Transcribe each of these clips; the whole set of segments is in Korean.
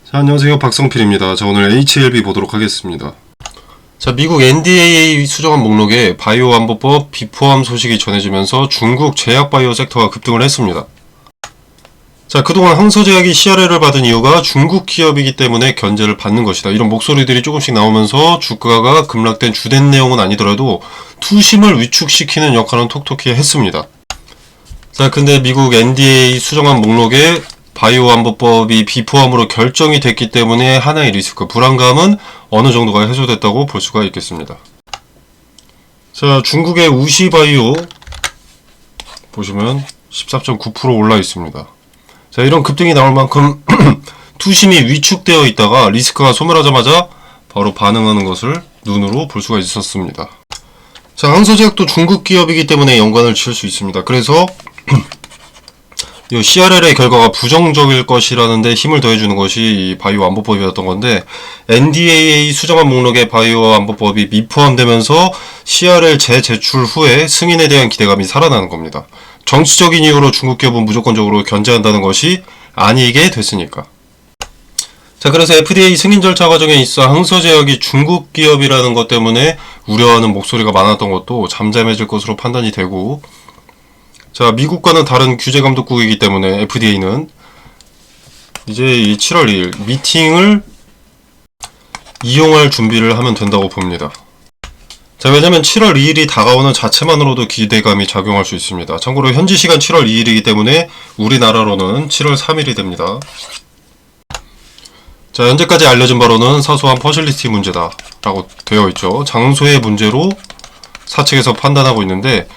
자, 안녕하세요. 박성필입니다. 자, 오늘 HLB 보도록 하겠습니다. 자, 미국 NDAA 수정안 목록에 바이오 안보법 비포함 소식이 전해지면서 중국 제약 바이오 섹터가 급등을 했습니다. 자, 그동안 항서제약이 CRL을 받은 이유가 중국 기업이기 때문에 견제를 받는 것이다. 이런 목소리들이 조금씩 나오면서 주가가 급락된 주된 내용은 아니더라도 투심을 위축시키는 역할은 톡톡히 했습니다. 자, 근데 미국 NDAA 수정안 목록에 바이오 안보법이 비포함으로 결정이 됐기 때문에 하나의 리스크, 불안감은 어느 정도가 해소됐다고 볼 수가 있겠습니다. 자, 중국의 우시바이오 보시면 13.9% 올라 있습니다. 자, 이런 급등이 나올 만큼 투심이 위축되어 있다가 리스크가 소멸하자마자 바로 반응하는 것을 눈으로 볼 수가 있었습니다. 자, 항서제약도 중국 기업이기 때문에 연관을 지을 수 있습니다. 그래서 이 CRL의 결과가 부정적일 것이라는데 힘을 더해주는 것이 이 바이오 안보법이었던 건데, NDAA 수정안 목록에 바이오 안보법이 미포함되면서 CRL 재제출 후에 승인에 대한 기대감이 살아나는 겁니다. 정치적인 이유로 중국 기업은 무조건적으로 견제한다는 것이 아니게 됐으니까. 자, 그래서 FDA 승인 절차 과정에 있어 항서제약이 중국 기업이라는 것 때문에 우려하는 목소리가 많았던 것도 잠잠해질 것으로 판단이 되고, 자, 미국과는 다른 규제감독국이기 때문에 FDA는 이제 이 7월 2일 미팅을 이용할 준비를 하면 된다고 봅니다. 자, 왜냐면 7월 2일이 다가오는 자체만으로도 기대감이 작용할 수 있습니다. 참고로 현지 시간 7월 2일이기 때문에 우리나라로는 7월 3일이 됩니다. 자, 현재까지 알려진 바로는 사소한 퍼실리티 문제다 라고 되어 있죠. 장소의 문제로 사측에서 판단하고 있는데,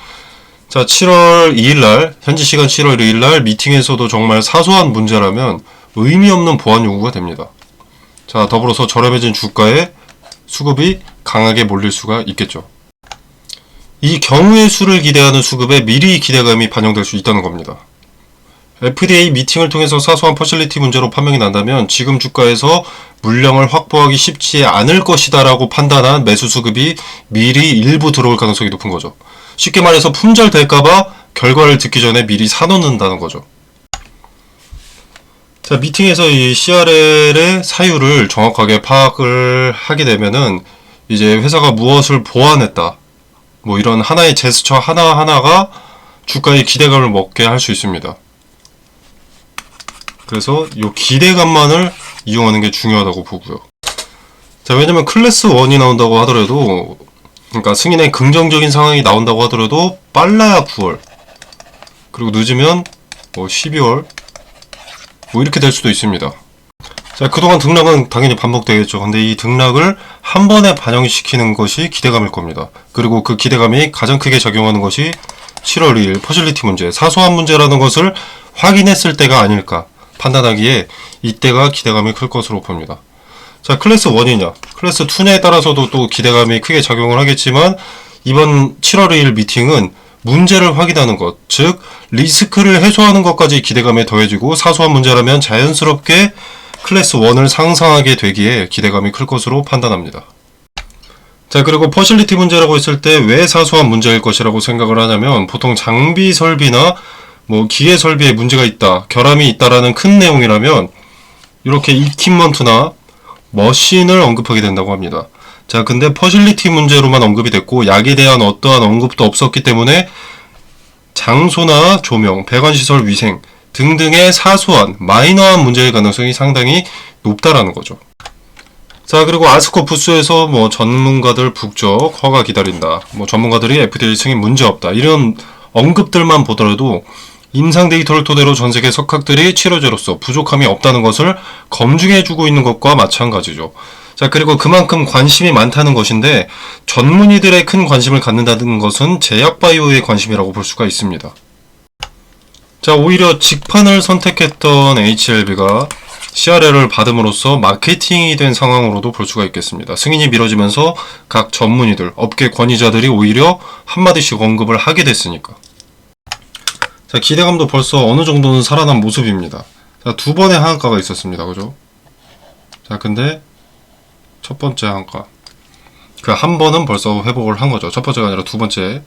자, 7월 2일날, 현지 시간 7월 2일날 미팅에서도 정말 사소한 문제라면 의미 없는 보안 요구가 됩니다. 자, 더불어서 저렴해진 주가에 수급이 강하게 몰릴 수가 있겠죠. 이 경우의 수를 기대하는 수급에 미리 기대감이 반영될 수 있다는 겁니다. FDA 미팅을 통해서 사소한 퍼실리티 문제로 판명이 난다면 지금 주가에서 물량을 확보하기 쉽지 않을 것이다 라고 판단한 매수 수급이 미리 일부 들어올 가능성이 높은 거죠. 쉽게 말해서 품절될까봐 결과를 듣기 전에 미리 사놓는다는 거죠. 자, 미팅에서 이 CRL의 사유를 정확하게 파악을 하게 되면은 이제 회사가 무엇을 보완했다, 뭐 이런 하나의 제스처 하나하나가 주가의 기대감을 먹게 할 수 있습니다. 그래서 이 기대감만을 이용하는 게 중요하다고 보고요. 자, 왜냐면 클래스 1이 나온다고 하더라도, 그러니까 승인의 긍정적인 상황이 나온다고 하더라도 빨라야 9월, 그리고 늦으면 뭐 12월 뭐 이렇게 될 수도 있습니다. 자, 그동안 등락은 당연히 반복되겠죠. 근데 이 등락을 한 번에 반영시키는 것이 기대감일 겁니다. 그리고 그 기대감이 가장 크게 작용하는 것이 7월 2일 퍼실리티 문제, 사소한 문제라는 것을 확인했을 때가 아닐까 판단하기에 이때가 기대감이 클 것으로 봅니다. 자, 클래스 1이냐, 클래스 2냐에 따라서도 또 기대감이 크게 작용을 하겠지만, 이번 7월 2일 미팅은 문제를 확인하는 것, 즉 리스크를 해소하는 것까지 기대감에 더해지고 사소한 문제라면 자연스럽게 클래스 1을 상상하게 되기에 기대감이 클 것으로 판단합니다. 자, 그리고 퍼실리티 문제라고 했을 때 왜 사소한 문제일 것이라고 생각을 하냐면, 보통 장비 설비나 뭐 기계 설비에 문제가 있다, 결함이 있다라는 큰 내용이라면 이렇게 이퀴먼트나 머신을 언급하게 된다고 합니다. 자, 근데 퍼실리티 문제로만 언급이 됐고 약에 대한 어떠한 언급도 없었기 때문에 장소나 조명, 배관시설 위생 등등의 사소한 마이너한 문제의 가능성이 상당히 높다라는 거죠. 자, 그리고 아스코 부스에서 뭐 전문가들 북적 허가 기다린다, 뭐 전문가들이 FDA 승인 문제 없다, 이런 언급들만 보더라도 임상 데이터를 토대로 전세계 석학들이 치료제로서 부족함이 없다는 것을 검증해주고 있는 것과 마찬가지죠. 자, 그리고 그만큼 관심이 많다는 것인데, 전문의들의 큰 관심을 갖는다는 것은 제약바이오의 관심이라고 볼 수가 있습니다. 자, 오히려 직판을 선택했던 HLB가 CRL을 받음으로써 마케팅이 된 상황으로도 볼 수가 있겠습니다. 승인이 미뤄지면서 각 전문의들, 업계 권위자들이 오히려 한마디씩 언급을 하게 됐으니까. 자, 기대감도 벌써 어느 정도는 살아난 모습입니다. 자, 두 번의 하한가가 있었습니다. 그죠? 자, 근데 첫 번째 하한가, 그 한 번은 벌써 회복을 한 거죠. 첫 번째가 아니라 두 번째.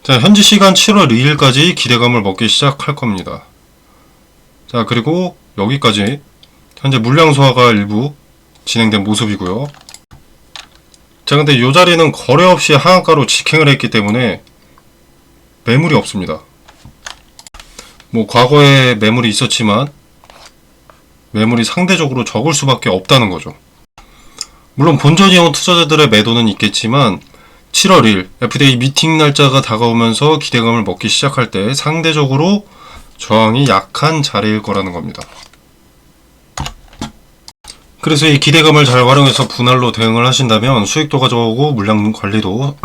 자, 현지 시간 7월 2일까지 기대감을 먹기 시작할 겁니다. 자, 그리고 여기까지 현재 물량 소화가 일부 진행된 모습이고요. 자, 근데 이 자리는 거래 없이 하한가로 직행을 했기 때문에 매물이 없습니다. 뭐 과거에 매물이 있었지만 매물이 상대적으로 적을 수밖에 없다는 거죠. 물론 본전이용 투자자들의 매도는 있겠지만 7월 1일 FDA 미팅 날짜가 다가오면서 기대감을 먹기 시작할 때 상대적으로 저항이 약한 자리일 거라는 겁니다. 그래서 이 기대감을 잘 활용해서 분할로 대응을 하신다면 수익도 가져오고 물량 관리도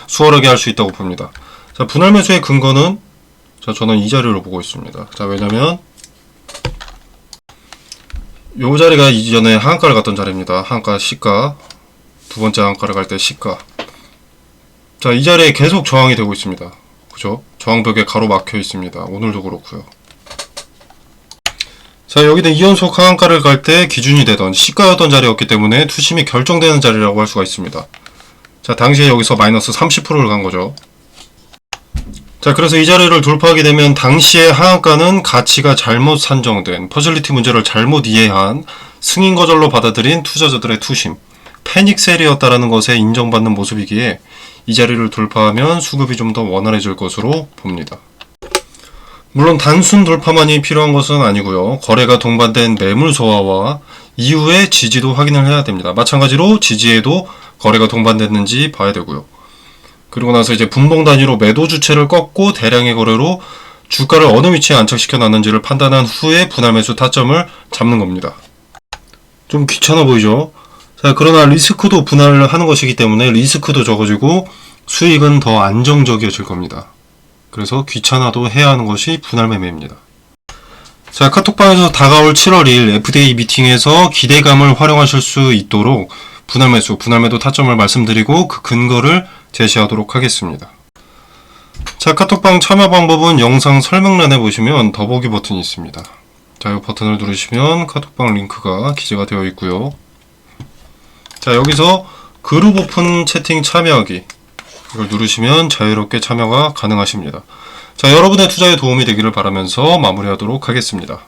수월하게 할 수 있다고 봅니다. 자, 분할 매수의 근거는 자, 저는 이 자리로 보고 있습니다. 자, 왜냐면 요 자리가 이전에 하한가를 갔던 자리입니다. 하한가 시가, 두 번째 하한가를 갈 때 시가. 자, 이 자리에 계속 저항이 되고 있습니다. 그죠? 저항벽에 가로막혀 있습니다. 오늘도 그렇고요. 자, 여기는 2연속 하한가를 갈 때 기준이 되던 시가였던 자리였기 때문에 투심이 결정되는 자리라고 할 수가 있습니다. 자, 당시에 여기서 마이너스 30%를 간 거죠. 자, 그래서 이 자리를 돌파하게 되면 당시의 하한가는 가치가 잘못 산정된, 퍼즐리티 문제를 잘못 이해한 승인 거절로 받아들인 투자자들의 투심, 패닉셀이었다라는 것에 인정받는 모습이기에 이 자리를 돌파하면 수급이 좀 더 원활해질 것으로 봅니다. 물론 단순 돌파만이 필요한 것은 아니고요. 거래가 동반된 매물 소화와 이후의 지지도 확인을 해야 됩니다. 마찬가지로 지지에도 거래가 동반됐는지 봐야 되고요. 그리고 나서 이제 분봉 단위로 매도 주체를 꺾고 대량의 거래로 주가를 어느 위치에 안착시켜 놨는지를 판단한 후에 분할 매수 타점을 잡는 겁니다. 좀 귀찮아 보이죠? 자, 그러나 리스크도 분할을 하는 것이기 때문에 리스크도 적어지고 수익은 더 안정적이어질 겁니다. 그래서 귀찮아도 해야 하는 것이 분할 매매입니다. 자, 카톡방에서 다가올 7월 2일 FDA 미팅에서 기대감을 활용하실 수 있도록 분할 매수, 분할 매도 타점을 말씀드리고 그 근거를 제시하도록 하겠습니다. 자, 카톡방 참여 방법은 영상 설명란에 보시면 더보기 버튼이 있습니다. 자, 이 버튼을 누르시면 카톡방 링크가 기재가 되어 있고요. 자, 여기서 그룹 오픈 채팅 참여하기, 이걸 누르시면 자유롭게 참여가 가능하십니다. 자, 여러분의 투자에 도움이 되기를 바라면서 마무리하도록 하겠습니다.